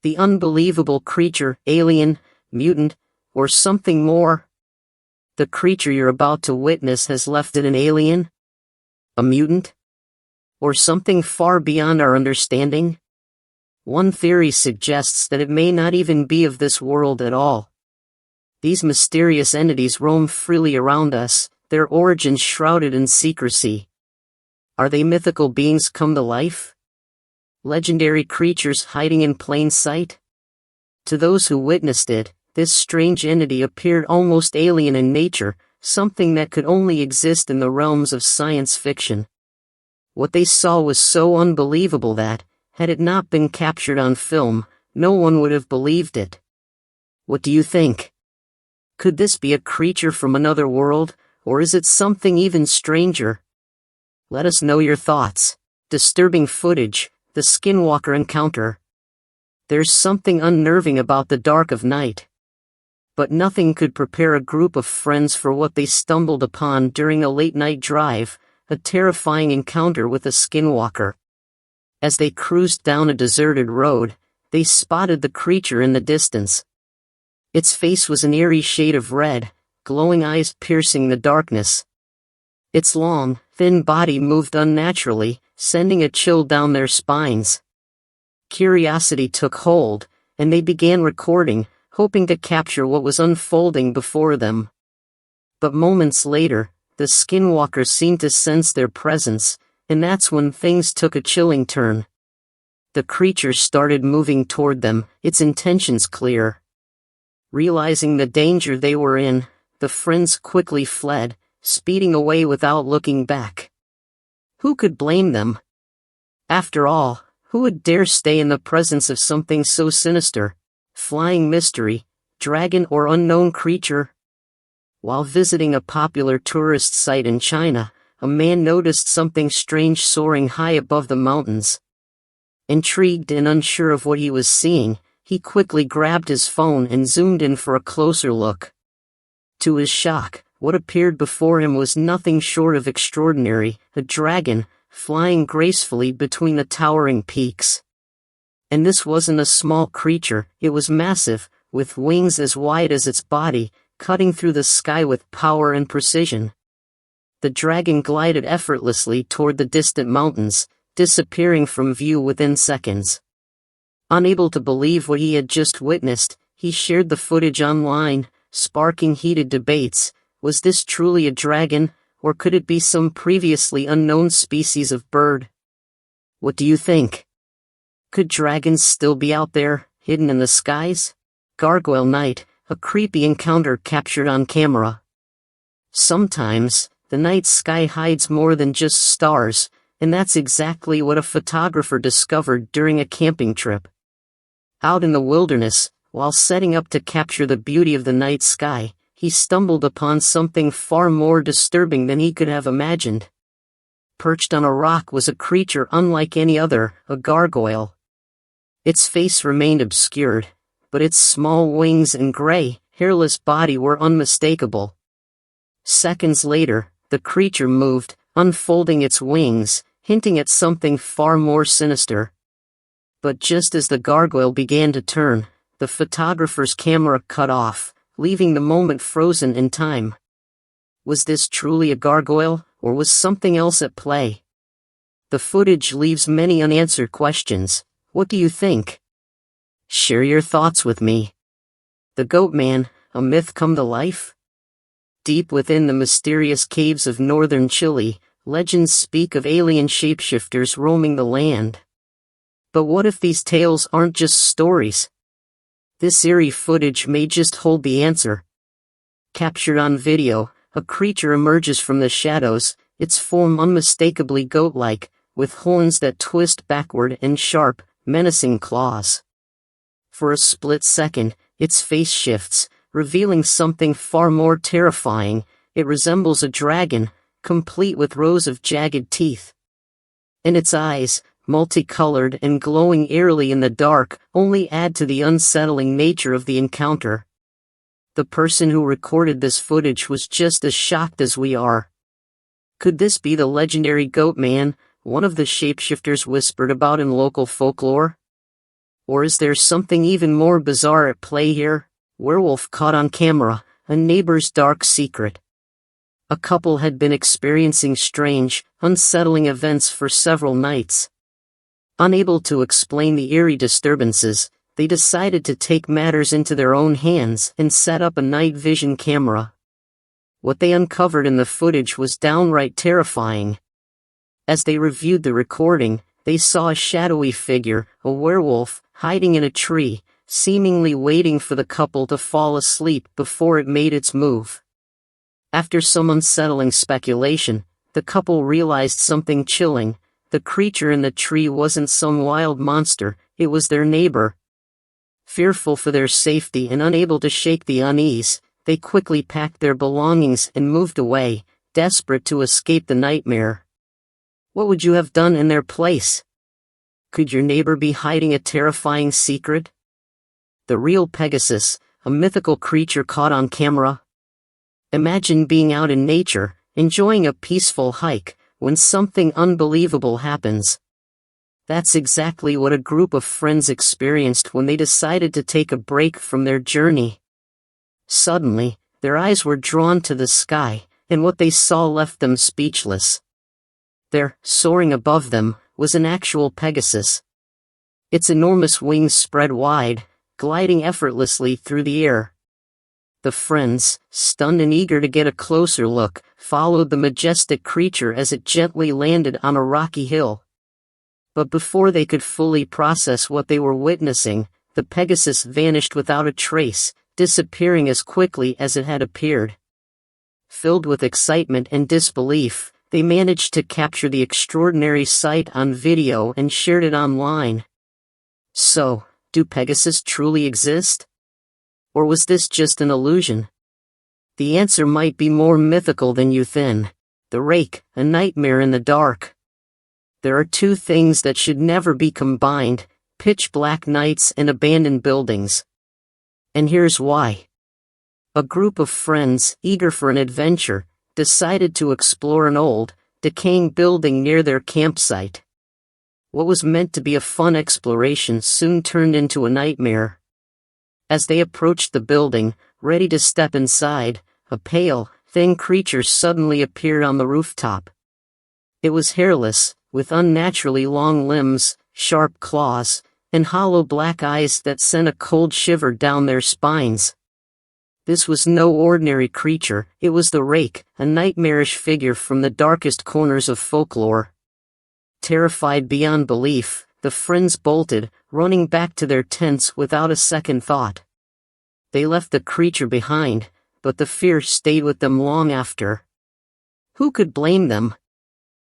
The unbelievable creature, alien, mutant, or something more? The creature you're about to witness has left it an alien? A mutant? Or something far beyond our understanding? One theory suggests that it may not even be of this world at all. These mysterious entities roam freely around us, their origins shrouded in secrecy. Are they mythical beings come to life? Legendary creatures hiding in plain sight? To those who witnessed it, this strange entity appeared almost alien in nature, something that could only exist in the realms of science fiction. What they saw was so unbelievable that, had it not been captured on film, no one would have believed it. What do you think? Could this be a creature from another world, or is it something even stranger? Let us know your thoughts. Disturbing footage, the Skinwalker encounter. There's something unnerving about the dark of night. But nothing could prepare a group of friends for what they stumbled upon during a late-night drive, a terrifying encounter with a Skinwalker. As they cruised down a deserted road, they spotted the creature in the distance. Its face was an eerie shade of red, glowing eyes piercing the darkness. Its long, thin body moved unnaturally, sending a chill down their spines. Curiosity took hold, and they began recording, hoping to capture what was unfolding before them. But moments later, the Skinwalker seemed to sense their presence, and that's when things took a chilling turn. The creature started moving toward them, its intentions clear. Realizing the danger they were in, the friends quickly fled, speeding away without looking back. Who could blame them? After all, who would dare stay in the presence of something so sinister? Flying mystery, dragon or unknown creature? While visiting a popular tourist site in China, a man noticed something strange soaring high above the mountains. Intrigued and unsure of what he was seeing, he quickly grabbed his phone and zoomed in for a closer look. To his shock, what appeared before him was nothing short of extraordinary, a dragon, flying gracefully between the towering peaks. And this wasn't a small creature, it was massive, with wings as wide as its body, cutting through the sky with power and precision. The dragon glided effortlessly toward the distant mountains, disappearing from view within seconds. Unable to believe what he had just witnessed, he shared the footage online, sparking heated debates. Was this truly a dragon, or could it be some previously unknown species of bird? What do you think? Could dragons still be out there, hidden in the skies? Gargoyle Night, a creepy encounter captured on camera. Sometimes, the night sky hides more than just stars, and that's exactly what a photographer discovered during a camping trip. Out in the wilderness, while setting up to capture the beauty of the night sky, he stumbled upon something far more disturbing than he could have imagined. Perched on a rock was a creature unlike any other, a gargoyle. Its face remained obscured, but its small wings and gray, hairless body were unmistakable. Seconds later, the creature moved, unfolding its wings, hinting at something far more sinister. But just as the gargoyle began to turn, the photographer's camera cut off, leaving the moment frozen in time. Was this truly a gargoyle, or was something else at play? The footage leaves many unanswered questions. What do you think? Share your thoughts with me. The Goat Man, a myth come to life? Deep within the mysterious caves of northern Chile, legends speak of alien shapeshifters roaming the land. But what if these tales aren't just stories? This eerie footage may just hold the answer. Captured on video, a creature emerges from the shadows, its form unmistakably goat-like, with horns that twist backward and sharp, menacing claws. For a split second, its face shifts, revealing something far more terrifying. It resembles a dragon, complete with rows of jagged teeth. And its eyes, multicolored and glowing eerily in the dark, only add to the unsettling nature of the encounter. The person who recorded this footage was just as shocked as we are. Could this be the legendary Goat Man, one of the shapeshifters whispered about in local folklore? Or is there something even more bizarre at play here? Werewolf caught on camera, a neighbor's dark secret. A couple had been experiencing strange, unsettling events for several nights. Unable to explain the eerie disturbances, they decided to take matters into their own hands and set up a night vision camera. What they uncovered in the footage was downright terrifying. As they reviewed the recording, they saw a shadowy figure, a werewolf, hiding in a tree, seemingly waiting for the couple to fall asleep before it made its move. After some unsettling speculation, the couple realized something chilling. The creature in the tree wasn't some wild monster, it was their neighbor. Fearful for their safety and unable to shake the unease, they quickly packed their belongings and moved away, desperate to escape the nightmare. What would you have done in their place? Could your neighbor be hiding a terrifying secret? The real Pegasus, a mythical creature caught on camera? Imagine being out in nature, enjoying a peaceful hike, when something unbelievable happens. That's exactly what a group of friends experienced when they decided to take a break from their journey. Suddenly, their eyes were drawn to the sky, and what they saw left them speechless. There, soaring above them, was an actual Pegasus. Its enormous wings spread wide, gliding effortlessly through the air. The friends, stunned and eager to get a closer look, followed the majestic creature as it gently landed on a rocky hill. But before they could fully process what they were witnessing, the Pegasus vanished without a trace, disappearing as quickly as it had appeared. Filled with excitement and disbelief, they managed to capture the extraordinary sight on video and shared it online. So, do Pegasus truly exist? Or was this just an illusion? The answer might be more mythical than you think. The rake, a nightmare in the dark. There are two things that should never be combined: pitch black nights and abandoned buildings. And here's why. A group of friends, eager for an adventure, decided to explore an old, decaying building near their campsite. What was meant to be a fun exploration soon turned into a nightmare. As they approached the building, ready to step inside, a pale, thin creature suddenly appeared on the rooftop. It was hairless, with unnaturally long limbs, sharp claws, and hollow black eyes that sent a cold shiver down their spines. This was no ordinary creature, it was the Rake, a nightmarish figure from the darkest corners of folklore. Terrified beyond belief, the friends bolted, running back to their tents without a second thought. They left the creature behind, but the fear stayed with them long after. Who could blame them?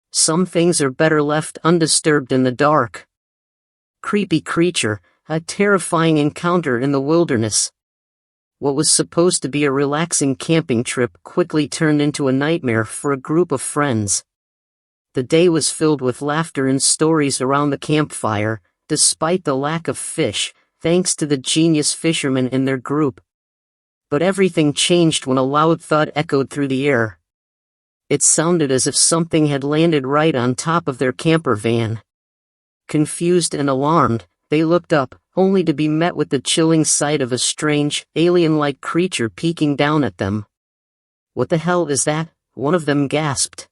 Some things are better left undisturbed in the dark. Creepy creature, a terrifying encounter in the wilderness. What was supposed to be a relaxing camping trip quickly turned into a nightmare for a group of friends. The day was filled with laughter and stories around the campfire, despite the lack of fish, thanks to the genius fishermen in their group. But everything changed when a loud thud echoed through the air. It sounded as if something had landed right on top of their camper van. Confused and alarmed, they looked up, only to be met with the chilling sight of a strange, alien-like creature peeking down at them. "What the hell is that?" one of them gasped.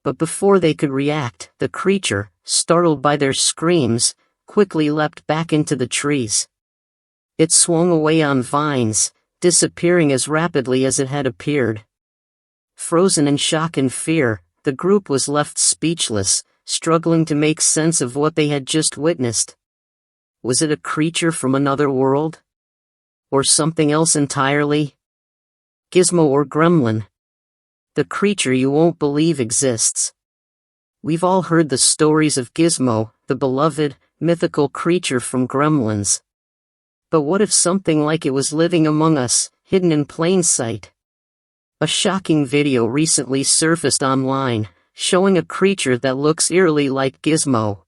But before they could react, the creature, startled by their screams, quickly leapt back into the trees. It swung away on vines, disappearing as rapidly as it had appeared. Frozen in shock and fear, the group was left speechless, struggling to make sense of what they had just witnessed. Was it a creature from another world? Or something else entirely? Gizmo or Gremlin? The creature you won't believe exists. We've all heard the stories of Gizmo, the beloved, mythical creature from Gremlins. But what if something like it was living among us, hidden in plain sight? A shocking video recently surfaced online, showing a creature that looks eerily like Gizmo.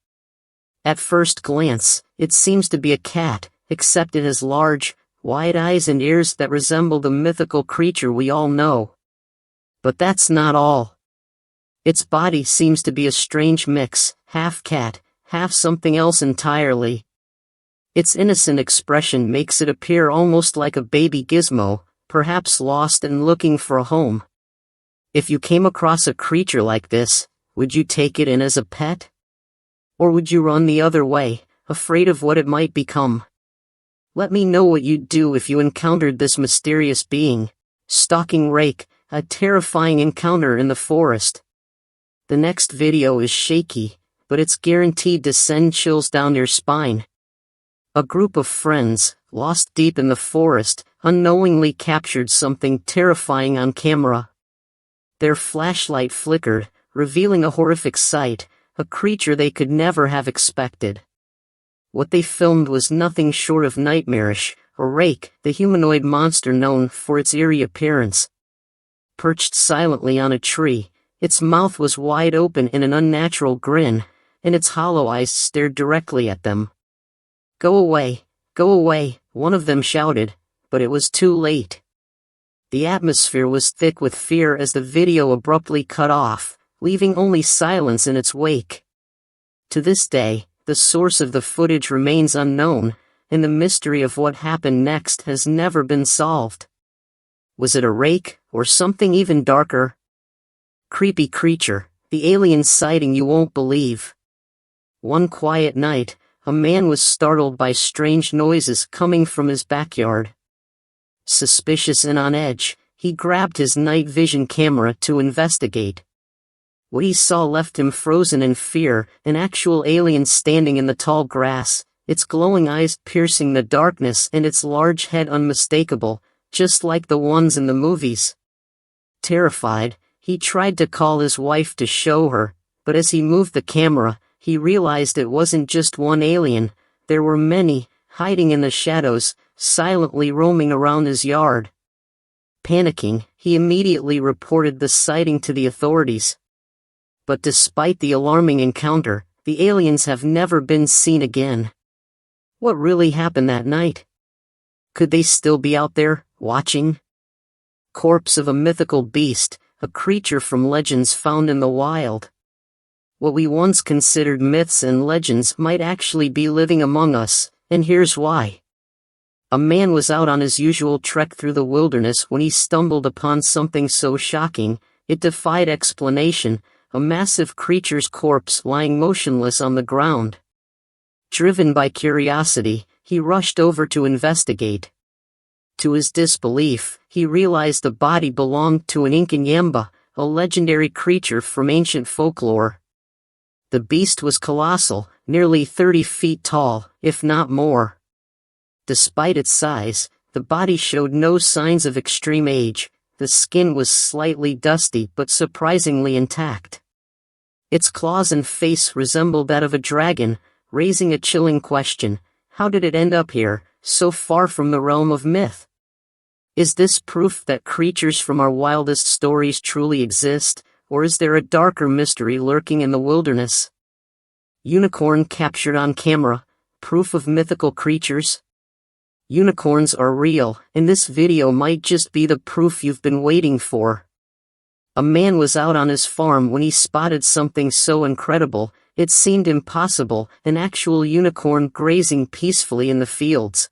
At first glance, it seems to be a cat, except it has large, wide eyes and ears that resemble the mythical creature we all know. But that's not all. Its body seems to be a strange mix, half cat, half something else entirely. Its innocent expression makes it appear almost like a baby gizmo, perhaps lost and looking for a home. If you came across a creature like this, would you take it in as a pet? Or would you run the other way, afraid of what it might become? Let me know what you'd do if you encountered this mysterious being. Stalking rake, a terrifying encounter in the forest. The next video is shaky, but it's guaranteed to send chills down your spine. A group of friends, lost deep in the forest, unknowingly captured something terrifying on camera. Their flashlight flickered, revealing a horrific sight, a creature they could never have expected. What they filmed was nothing short of nightmarish. A rake, the humanoid monster known for its eerie appearance. Perched silently on a tree, its mouth was wide open in an unnatural grin, and its hollow eyes stared directly at them. "Go away," one of them shouted, but it was too late. The atmosphere was thick with fear as the video abruptly cut off, leaving only silence in its wake. To this day, the source of the footage remains unknown, and the mystery of what happened next has never been solved. Was it a rake, or something even darker? Creepy creature, the alien sighting you won't believe. One quiet night, a man was startled by strange noises coming from his backyard. Suspicious and on edge, he grabbed his night vision camera to investigate. What he saw left him frozen in fear, an actual alien standing in the tall grass, its glowing eyes piercing the darkness and its large head unmistakable, just like the ones in the movies. Terrified, he tried to call his wife to show her, but as he moved the camera, he realized it wasn't just one alien, there were many, hiding in the shadows, silently roaming around his yard. Panicking, he immediately reported the sighting to the authorities. But despite the alarming encounter, the aliens have never been seen again. What really happened that night? Could they still be out there, watching? Corpse of a mythical beast, a creature from legends found in the wild. What we once considered myths and legends might actually be living among us, and here's why. A man was out on his usual trek through the wilderness when he stumbled upon something so shocking, it defied explanation, a massive creature's corpse lying motionless on the ground. Driven by curiosity, he rushed over to investigate. To his disbelief, he realized the body belonged to an Inkanyamba, a legendary creature from ancient folklore. The beast was colossal, nearly 30 feet tall, if not more. Despite its size, the body showed no signs of extreme age, the skin was slightly dusty but surprisingly intact. Its claws and face resembled that of a dragon, raising a chilling question: how did it end up here, so far from the realm of myth? Is this proof that creatures from our wildest stories truly exist, or is there a darker mystery lurking in the wilderness? Unicorn captured on camera, proof of mythical creatures? Unicorns are real, and this video might just be the proof you've been waiting for. A man was out on his farm when he spotted something so incredible, it seemed impossible, an actual unicorn grazing peacefully in the fields.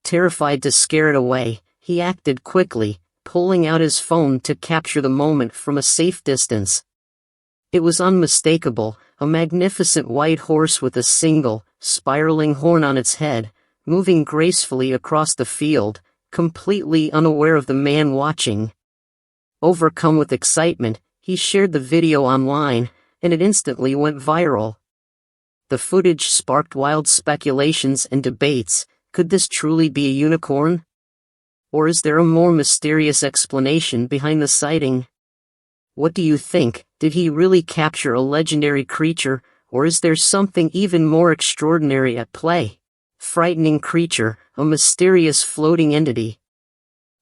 Terrified to scare it away, he acted quickly, pulling out his phone to capture the moment from a safe distance. It was unmistakable, a magnificent white horse with a single, spiraling horn on its head, moving gracefully across the field, completely unaware of the man watching. Overcome with excitement, he shared the video online, and it instantly went viral. The footage sparked wild speculations and debates. Could this truly be a unicorn? Or is there a more mysterious explanation behind the sighting? What do you think? Did he really capture a legendary creature, or is there something even more extraordinary at play? Frightening creature, a mysterious floating entity.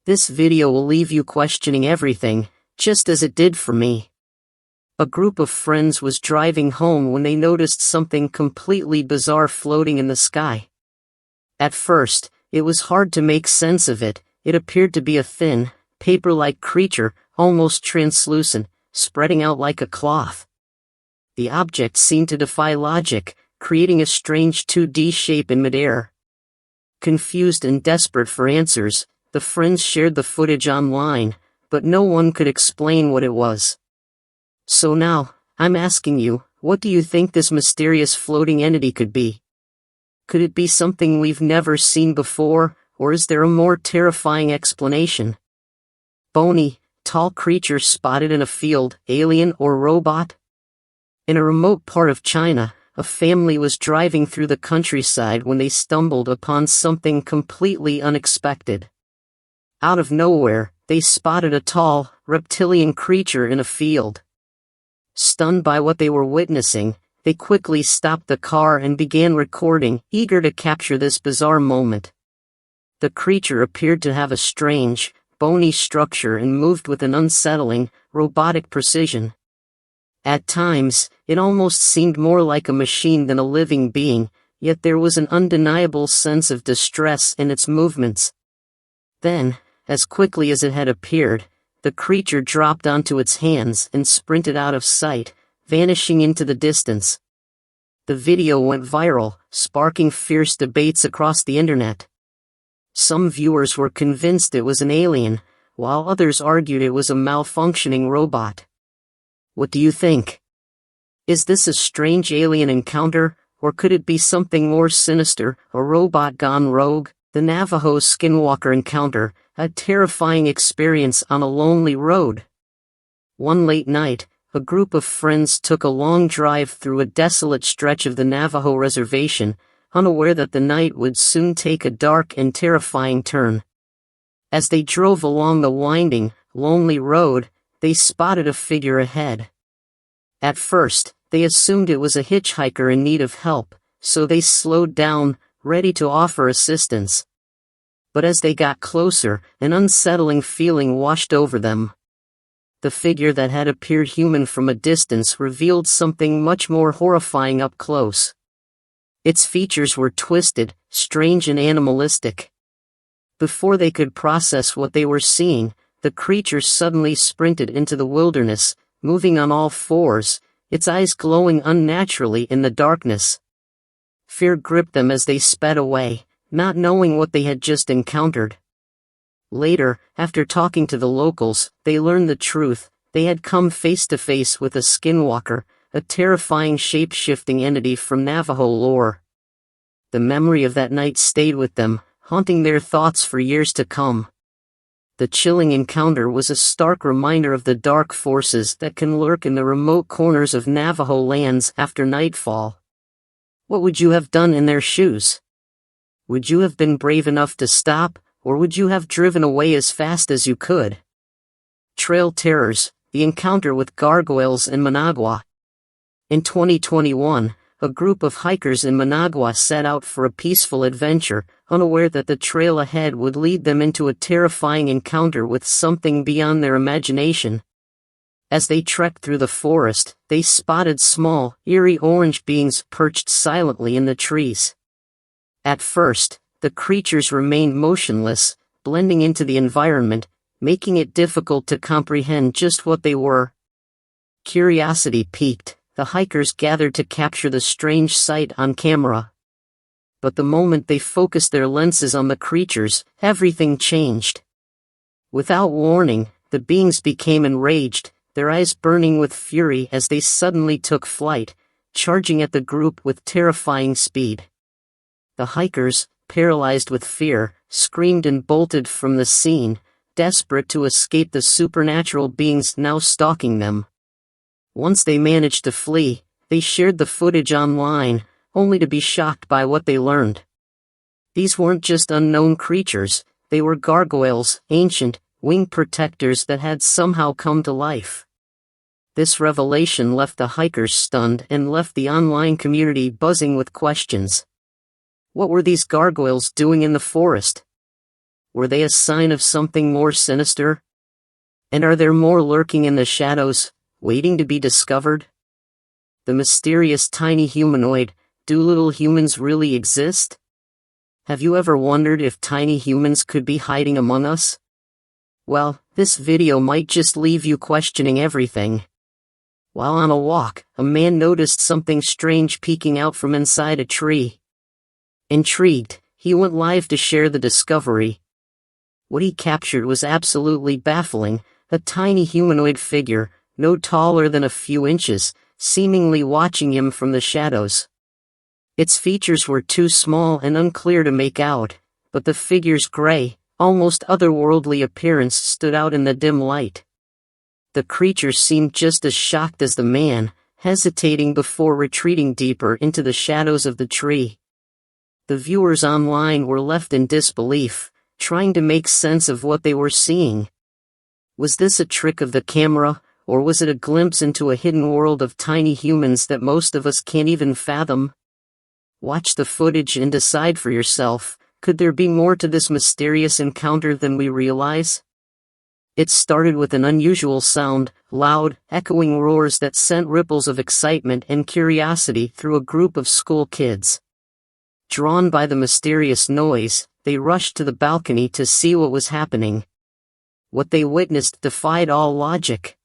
This video will leave you questioning everything, just as it did for me. A group of friends was driving home when they noticed something completely bizarre floating in the sky. At first, it was hard to make sense of it. It appeared to be a thin, paper-like creature, almost translucent, spreading out like a cloth. The object seemed to defy logic, creating a strange 2D shape in midair. Confused and desperate for answers, the friends shared the footage online, but no one could explain what it was. So now, I'm asking you, what do you think this mysterious floating entity could be? Could it be something we've never seen before, or is there a more terrifying explanation? Bony, tall creature spotted in a field, alien or robot? In a remote part of China, a family was driving through the countryside when they stumbled upon something completely unexpected. Out of nowhere, they spotted a tall, reptilian creature in a field. Stunned by what they were witnessing, they quickly stopped the car and began recording, eager to capture this bizarre moment. The creature appeared to have a strange, bony structure and moved with an unsettling, robotic precision. At times, it almost seemed more like a machine than a living being, yet there was an undeniable sense of distress in its movements. Then, as quickly as it had appeared, the creature dropped onto its hands and sprinted out of sight, vanishing into the distance. The video went viral, sparking fierce debates across the internet. Some viewers were convinced it was an alien, while others argued it was a malfunctioning robot. What do you think? Is this a strange alien encounter, or could it be something more sinister, a robot gone rogue? The Navajo skinwalker encounter, a terrifying experience on a lonely road. One late night, a group of friends took a long drive through a desolate stretch of the Navajo reservation, unaware that the night would soon take a dark and terrifying turn. As they drove along the winding, lonely road, they spotted a figure ahead. At first, they assumed it was a hitchhiker in need of help, so they slowed down, ready to offer assistance. But as they got closer, an unsettling feeling washed over them. The figure that had appeared human from a distance revealed something much more horrifying up close. Its features were twisted, strange and animalistic. Before they could process what they were seeing, the creature suddenly sprinted into the wilderness, moving on all fours, its eyes glowing unnaturally in the darkness. Fear gripped them as they sped away, not knowing what they had just encountered. Later, after talking to the locals, they learned the truth. They had come face to face with a skinwalker, a terrifying shape-shifting entity from Navajo lore. The memory of that night stayed with them, haunting their thoughts for years to come. The chilling encounter was a stark reminder of the dark forces that can lurk in the remote corners of Navajo lands after nightfall. What would you have done in their shoes? Would you have been brave enough to stop, or would you have driven away as fast as you could? Trail terrors, the encounter with gargoyles in Managua. In 2021, a group of hikers in Managua set out for a peaceful adventure, unaware that the trail ahead would lead them into a terrifying encounter with something beyond their imagination. As they trekked through the forest, they spotted small, eerie orange beings perched silently in the trees. At first, the creatures remained motionless, blending into the environment, making it difficult to comprehend just what they were. Curiosity piqued, the hikers gathered to capture the strange sight on camera. But the moment they focused their lenses on the creatures, everything changed. Without warning, the beings became enraged, their eyes burning with fury as they suddenly took flight, charging at the group with terrifying speed. The hikers, paralyzed with fear, screamed and bolted from the scene, desperate to escape the supernatural beings now stalking them. Once they managed to flee, they shared the footage online, only to be shocked by what they learned. These weren't just unknown creatures, they were gargoyles, ancient, wing protectors that had somehow come to life. This revelation left the hikers stunned and left the online community buzzing with questions. What were these gargoyles doing in the forest? Were they a sign of something more sinister? And are there more lurking in the shadows, waiting to be discovered? The mysterious tiny humanoid, do little humans really exist? Have you ever wondered if tiny humans could be hiding among us? Well, this video might just leave you questioning everything. While on a walk, a man noticed something strange peeking out from inside a tree. Intrigued, he went live to share the discovery. What he captured was absolutely baffling: a tiny humanoid figure, no taller than a few inches, seemingly watching him from the shadows. Its features were too small and unclear to make out, but the figure's gray, almost otherworldly appearance stood out in the dim light. The creature seemed just as shocked as the man, hesitating before retreating deeper into the shadows of the tree. The viewers online were left in disbelief, trying to make sense of what they were seeing. Was this a trick of the camera, or was it a glimpse into a hidden world of tiny humans that most of us can't even fathom? Watch the footage and decide for yourself. Could there be more to this mysterious encounter than we realize? It started with an unusual sound, loud, echoing roars that sent ripples of excitement and curiosity through a group of school kids. Drawn by the mysterious noise, they rushed to the balcony to see what was happening. What they witnessed defied all logic.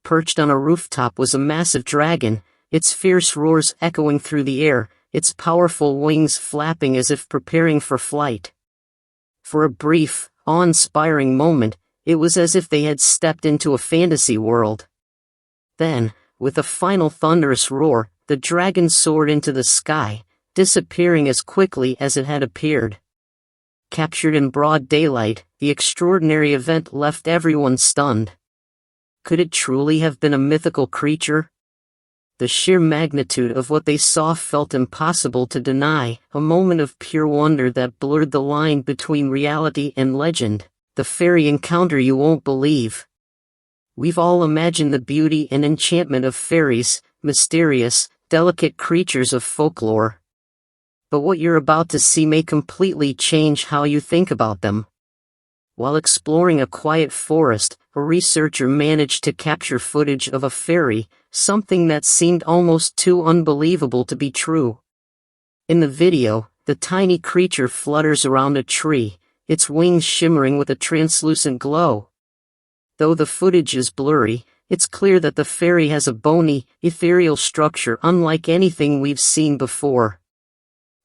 Perched on a rooftop was a massive dragon, its fierce roars echoing through the air, its powerful wings flapping as if preparing for flight. For a brief, awe-inspiring moment, it was as if they had stepped into a fantasy world. Then, with a final thunderous roar, the dragon soared into the sky, disappearing as quickly as it had appeared. Captured in broad daylight, the extraordinary event left everyone stunned. Could it truly have been a mythical creature? The sheer magnitude of what they saw felt impossible to deny, a moment of pure wonder that blurred the line between reality and legend. The fairy encounter you won't believe. We've all imagined the beauty and enchantment of fairies, mysterious, delicate creatures of folklore. But what you're about to see may completely change how you think about them. While exploring a quiet forest, a researcher managed to capture footage of a fairy, something that seemed almost too unbelievable to be true. In the video, the tiny creature flutters around a tree, its wings shimmering with a translucent glow. Though the footage is blurry, it's clear that the fairy has a bony, ethereal structure unlike anything we've seen before.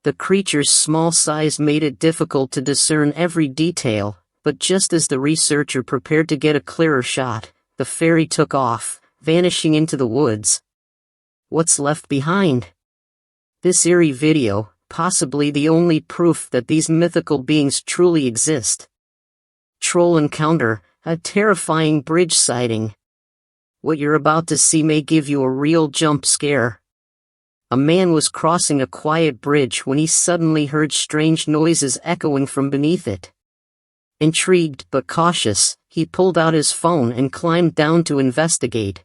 The creature's small size made it difficult to discern every detail, but just as the researcher prepared to get a clearer shot, the fairy took off, vanishing into the woods. What's left behind? This eerie video, possibly the only proof that these mythical beings truly exist. Troll encounter, a terrifying bridge sighting. What you're about to see may give you a real jump scare. A man was crossing a quiet bridge when he suddenly heard strange noises echoing from beneath it. Intrigued but cautious, he pulled out his phone and climbed down to investigate.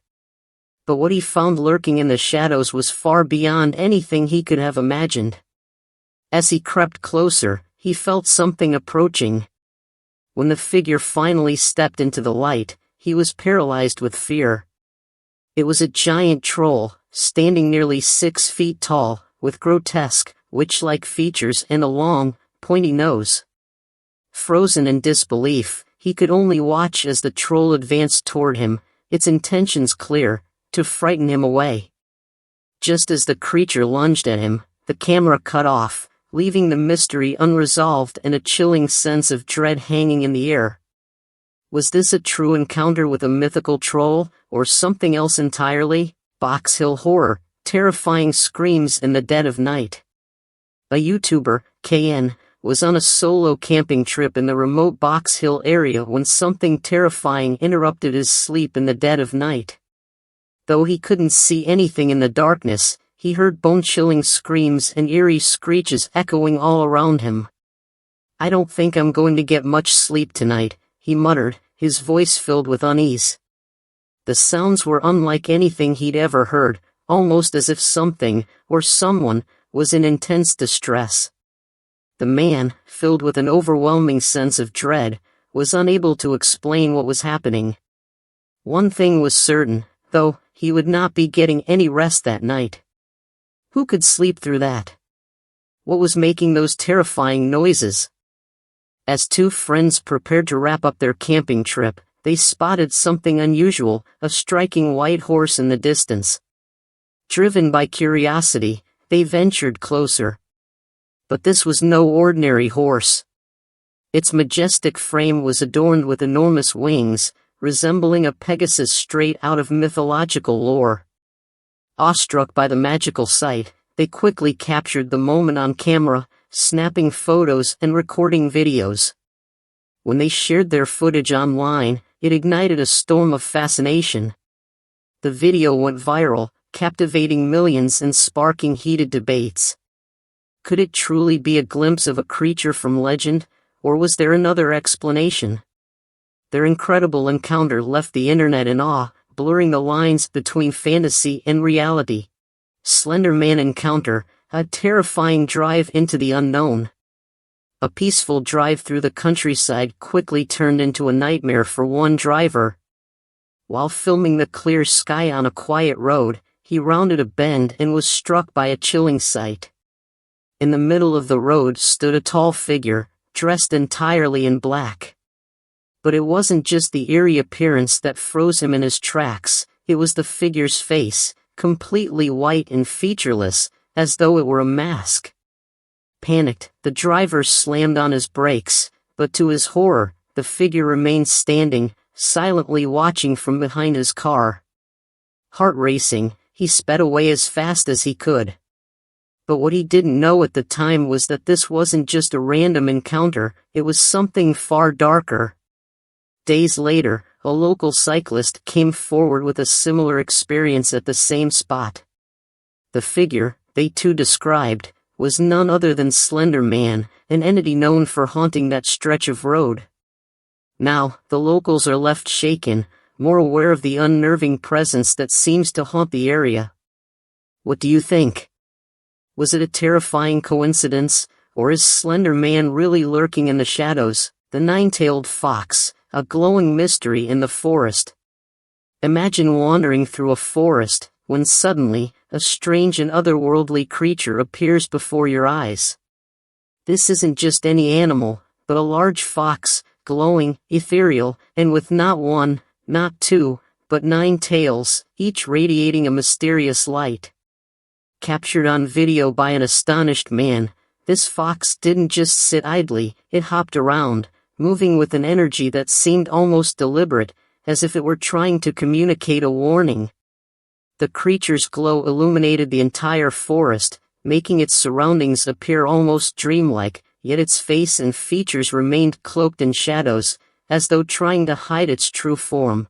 But what he found lurking in the shadows was far beyond anything he could have imagined. As he crept closer, he felt something approaching. When the figure finally stepped into the light, he was paralyzed with fear. It was a giant troll, standing nearly 6 feet tall, with grotesque, witch-like features and a long, pointy nose. Frozen in disbelief, he could only watch as the troll advanced toward him, its intentions clear: to frighten him away. Just as the creature lunged at him, the camera cut off, leaving the mystery unresolved and a chilling sense of dread hanging in the air. Was this a true encounter with a mythical troll, or something else entirely? Box Hill Horror, terrifying screams in the dead of night. A YouTuber, KN, was on a solo camping trip in the remote Box Hill area when something terrifying interrupted his sleep in the dead of night. Though he couldn't see anything in the darkness, he heard bone-chilling screams and eerie screeches echoing all around him. "I don't think I'm going to get much sleep tonight," he muttered, his voice filled with unease. The sounds were unlike anything he'd ever heard, almost as if something, or someone, was in intense distress. The man, filled with an overwhelming sense of dread, was unable to explain what was happening. One thing was certain, though: he would not be getting any rest that night. Who could sleep through that? What was making those terrifying noises? As two friends prepared to wrap up their camping trip, they spotted something unusual: a striking white horse in the distance. Driven by curiosity, they ventured closer. But this was no ordinary horse. Its majestic frame was adorned with enormous wings, resembling a Pegasus straight out of mythological lore. Awestruck by the magical sight, they quickly captured the moment on camera, snapping photos and recording videos. When they shared their footage online, it ignited a storm of fascination. The video went viral, captivating millions and sparking heated debates. Could it truly be a glimpse of a creature from legend, or was there another explanation? Their incredible encounter left the internet in awe, blurring the lines between fantasy and reality. Slender Man encounter, a terrifying drive into the unknown. A peaceful drive through the countryside quickly turned into a nightmare for one driver. While filming the clear sky on a quiet road, he rounded a bend and was struck by a chilling sight. In the middle of the road stood a tall figure, dressed entirely in black. But it wasn't just the eerie appearance that froze him in his tracks, it was the figure's face, completely white and featureless, as though it were a mask. Panicked, the driver slammed on his brakes, but to his horror, the figure remained standing, silently watching from behind his car. Heart racing, he sped away as fast as he could. But what he didn't know at the time was that this wasn't just a random encounter, it was something far darker. Days later, a local cyclist came forward with a similar experience at the same spot. The figure, they too described, was none other than Slender Man, an entity known for haunting that stretch of road. Now, the locals are left shaken, more aware of the unnerving presence that seems to haunt the area. What do you think? Was it a terrifying coincidence, or is Slender Man really lurking in the shadows, the nine-tailed fox, a glowing mystery in the forest? Imagine wandering through a forest, when suddenly, a strange and otherworldly creature appears before your eyes. This isn't just any animal, but a large fox, glowing, ethereal, and with not one, not two, but 9 tails, each radiating a mysterious light. Captured on video by an astonished man, this fox didn't just sit idly, it hopped around, moving with an energy that seemed almost deliberate, as if it were trying to communicate a warning. The creature's glow illuminated the entire forest, making its surroundings appear almost dreamlike, yet its face and features remained cloaked in shadows, as though trying to hide its true form.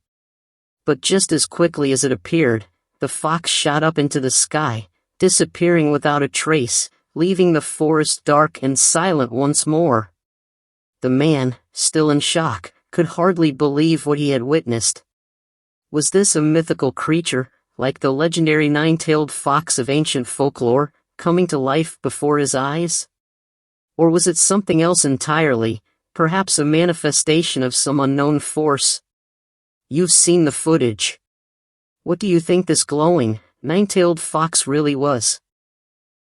But just as quickly as it appeared, the fox shot up into the sky, disappearing without a trace, leaving the forest dark and silent once more. The man, still in shock, could hardly believe what he had witnessed. Was this a mythical creature, like the legendary 9-tailed fox of ancient folklore, coming to life before his eyes? Or was it something else entirely, perhaps a manifestation of some unknown force? You've seen the footage. What do you think this glowing, 9-tailed fox really was?